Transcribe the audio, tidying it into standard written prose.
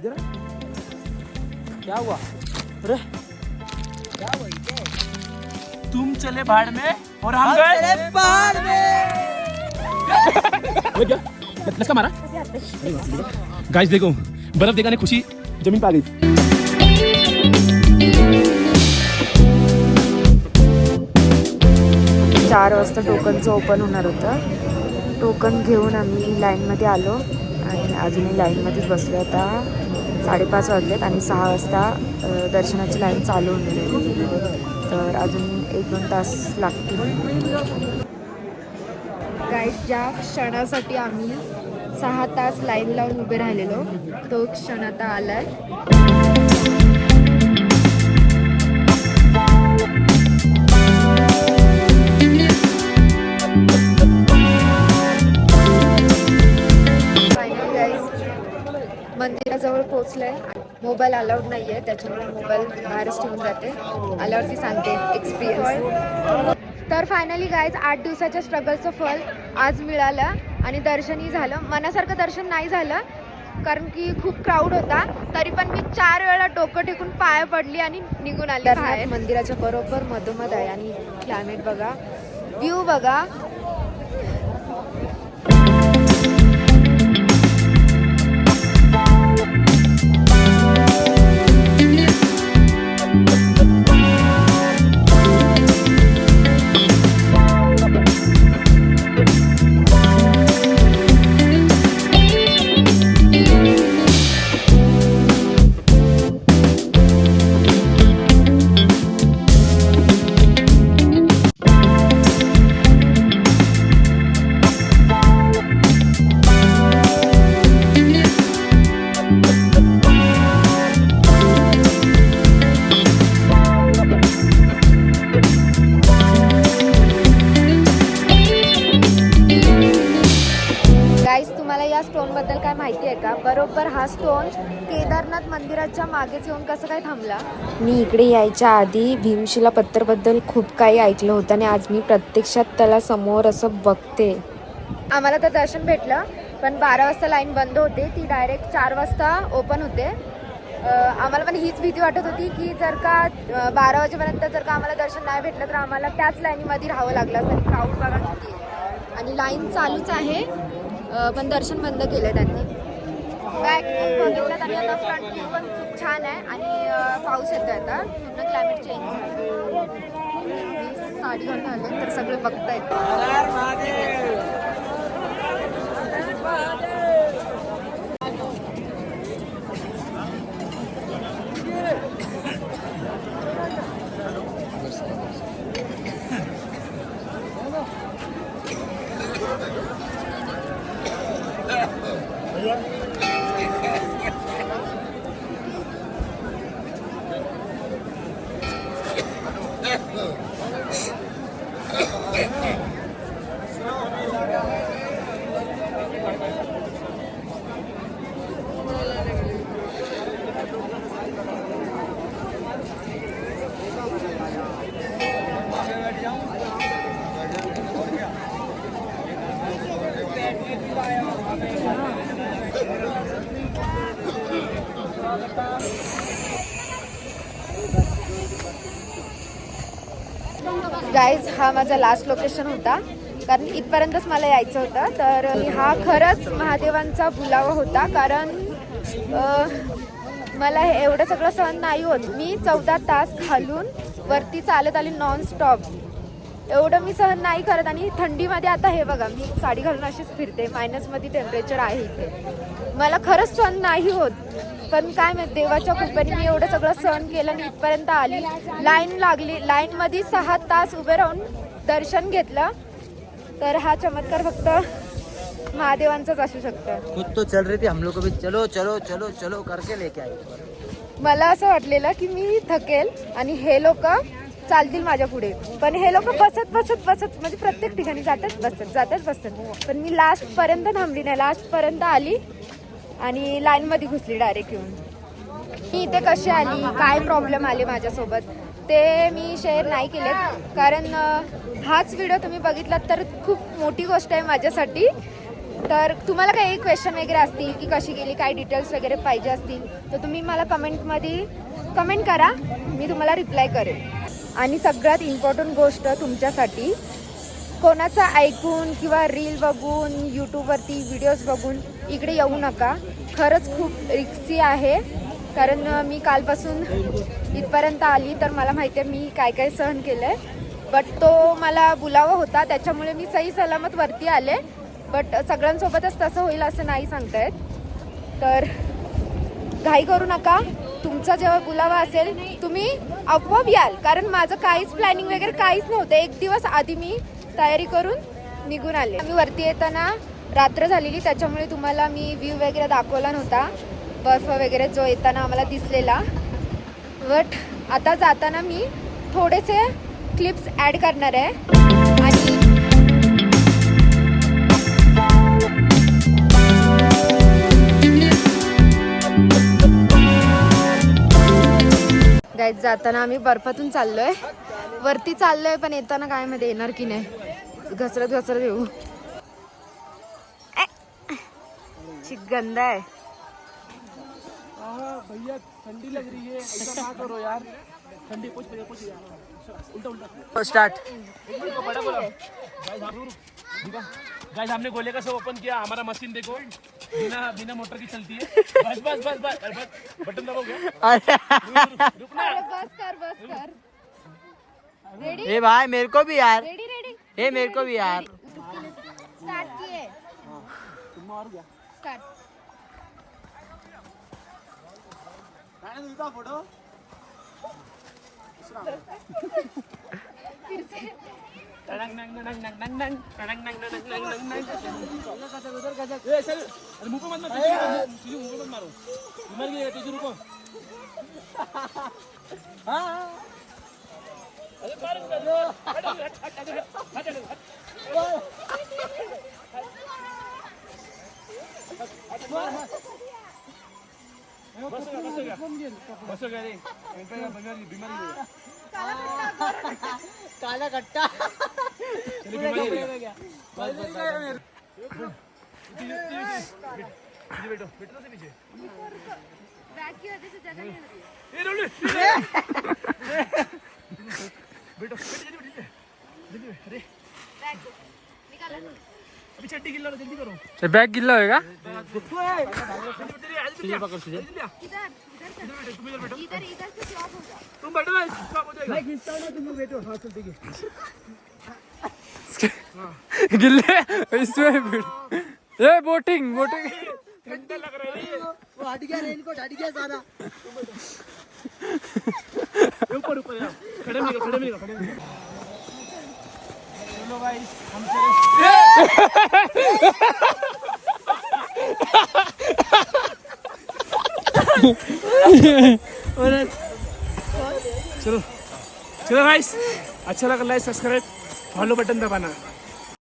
क्या हुआ? अरे क्या हुआ? तुम चले भाड़ में और हम गए पहाड़ में। क्या लसका मारा? गाइस देखो, बर्फ देखा ने खुशी जमीन पे आ गई। 4 वाजता टोकनचं ओपन होणार होतं. टोकन घेऊन आम्ही लाईनमध्ये आलो आणि अजूनही लाईनमध्येच बसलो. आता 5:30 वाजलेत आणि 6 वाजता दर्शनाची लाईन चालू होणार आहे. तर अजून 1-2 तास लागतील. गाईस, ज्या क्षणासाठी आम्ही 6 तास लाईन लावून उभे राहिलेलो, तो क्षण आता आलाय. मंदिराजवळ पोहोचलंय. मोबाईल अलाउड नाही आहे, त्याच्यामुळे मोबाईल बाहेरच ठेवून जाते. आल्यावरती सांगते एक्सपिरियन्स. तर फायनली गाईज, 8 दिवसाच्या स्ट्रगलचं फळ आज मिळालं आणि दर्शनही झालं. मनासारखं दर्शन नाही झालं कारण की खूप क्राऊड होता. तरी पण मी 4 वेळा डोकं टेकून पाया पडली आणि निघून आले बाहेर. मंदिराच्या बरोबर मधोमध आहे आणि क्लायमेट बघा, व्ह्यू बघा. स्टोन बद्दल काय माहिती आहे का? बरोबर हा स्टोन केदारनाथ मंदिराच्या मागेच येऊन कसं काय थांबला. मी इकडे यायच्या आधी भीमशिला पत्थरबद्दल खूप काही ऐकलं होतं आणि आज मी प्रत्यक्षात त्याला समोर असं बघते. आम्हाला तर दर्शन भेटलं, पण 12 वाजता लाईन बंद होते, ती डायरेक्ट 4 वाजता ओपन होते. आम्हाला पण हीच भीती वाटत होती की जर का 12 वाजेपर्यंत जर का आम्हाला दर्शन नाही भेटलं तर आम्हाला त्याच लाईनीमध्ये राहावं लागलं असं. क्राऊड बघा किती आहे आणि लाईन चालूच आहे, पण दर्शन बंद केलं त्यांनी. बॅक बघितलं आणि आता फ्रंट व्ह्यू पण खूप छान आहे आणि पाऊस येतो आता, पूर्ण क्लायमेट चेंज झालं. मी साडी घालून आले तर सगळे बघतायत. गाईज, हा माझा लास्ट लोकेशन होता कारण इथपर्यंतच मला यायचं होतं. तर हा खरंच महादेवांचा बुलावा होता कारण मला हे एवढं सगळं सहन नाही होत. मी 14 तास खालून वरती चालत आली नॉनस्टॉप. एवढं मी सहन नाही करत आणि थंडीमध्ये आता हे बघा, मी साडी घालून अशीच फिरते. मायनसमध्ये टेम्परेचर आहे इथे. मला खरंच सहन नाही होत, पण काय माहिती देवाच्या कृपेने मी एवढं सगळं सहन केलं आणि इथपर्यंत आली. लाईन लागली, लाईनमध्ये 6 तास उभे राहून दर्शन घेतलं. तर हा चमत्कार फक्त महादेवांचाच असू शकतं. खुद तो चल रही थी, हम लोग को भी चलो चलो चलो चलो करके लेके आए. मला असं वाटलेलं की मी थकेल आणि हे लोक चालतील माझ्या पुढे, पण हे लोक बसत बसत बसत म्हणजे प्रत्येक ठिकाणी जातात बसतात. पण मी लास्ट पर्यंत थांबली नाही, लास्ट पर्यंत आली आणि लाईन मध्ये घुसली डायरेक्ट येऊन. मी इथे कशी आली, काय प्रॉब्लेम आले माझ्यासोबत ते मी शेअर नाही केलेत कारण हाच व्हिडिओ तुम्ही बघितलात तर खूप मोठी गोष्ट आहे माझ्यासाठी. तर तुम्हाला काही क्वेश्चन वगैरे असतील की कशी गेली, काय डिटेल्स वगैरे पाहिजे असतील तर तुम्ही मला कमेंटमध्ये कमेंट करा, मी तुम्हाला रिप्लाय करेन. आणि सगळ्यात इम्पॉर्टंट गोष्ट तुमच्यासाठी, कोणाचा ऐकून किंवा रील बघून यूट्यूबवरती व्हिडिओज बघून इकडे येऊ नका. खरंच खूप रिस्की आहे, कारण मी कालपासून इथपर्यंत आली तर मला माहिती आहे मी काय काय सहन केलं आहे. बट तो मला बोलावा होता, त्याच्यामुळे मी सही सलामत वरती आले. बट सगळ्यांसोबतच तसं होईल असं नाही सांगतायत. तर घाई करू नका, तुमचा जेव्हा बुलावा असेल तुम्ही आपोआप याल, कारण माझं काहीच प्लॅनिंग वगैरे काहीच नव्हतं. एक दिवस आधी मी तयारी करून निघून आले. आम्ही वरती येताना रात्र झालेली, त्याच्यामुळे तुम्हाला मी व्ह्यू वगैरे दाखवला नव्हता, बर्फ वगैरे जो येताना आम्हाला दिसलेला. बट आता जाताना मी थोडेसे क्लिप्स ॲड करणार आहे. आणि गाईज जाताना आम्ही बर्फातून चाललोय, वरती चाललोय, पण येताना काय मध्ये येणार की नाही घसरत घसरत येऊ. गंद आहे. भैया ठंडी लग रही है, ऐसा ना करो यार. ठंडी कुछ उल्टा उल्टा स्टार्ट. बड़ा बोला गाइस, हमने गोले का सब ओपन किया. हमारा मशीन देखो, बिना बिना मोटर की चलती है. बस बस बस बस बस बटन दबाओगे. रुकना. बस कर. रेडी ए भाई मेरे को भी यार, रेडी. ए मेरे को भी यार. स्टार्ट किए. स्टार्ट. फोटो मुंह पे मत मारो, मर गया तुझे. रुको. बस रे बीमारी काला कट्टा. बैठो बैठो से पीछे. बैक की वजह से जगह नहीं मिली. बैठो जल्दी. अरे बैक निकाला. अभी चड्डी गिल्ला जल्दी करो. बैग गिल्ला होएगा. इधर से स्टॉप हो जाओ. तुम बैठो ना, स्टॉप हो जाएगा. मैं खींचता हूं ना, तुम बैठो. हां चल ठीक है. गिल्ले इसमें ये बोटिंग ठंडा लग रहा है. वो हट गया, रेनकोट हट गया सारा. ऊपर यार. खड़े मिलेगा. चलो गाइस, हम चले. चलो गाइस, अच्छा लगा लाइक सब्सक्राइब फॉलो बटन दबाना.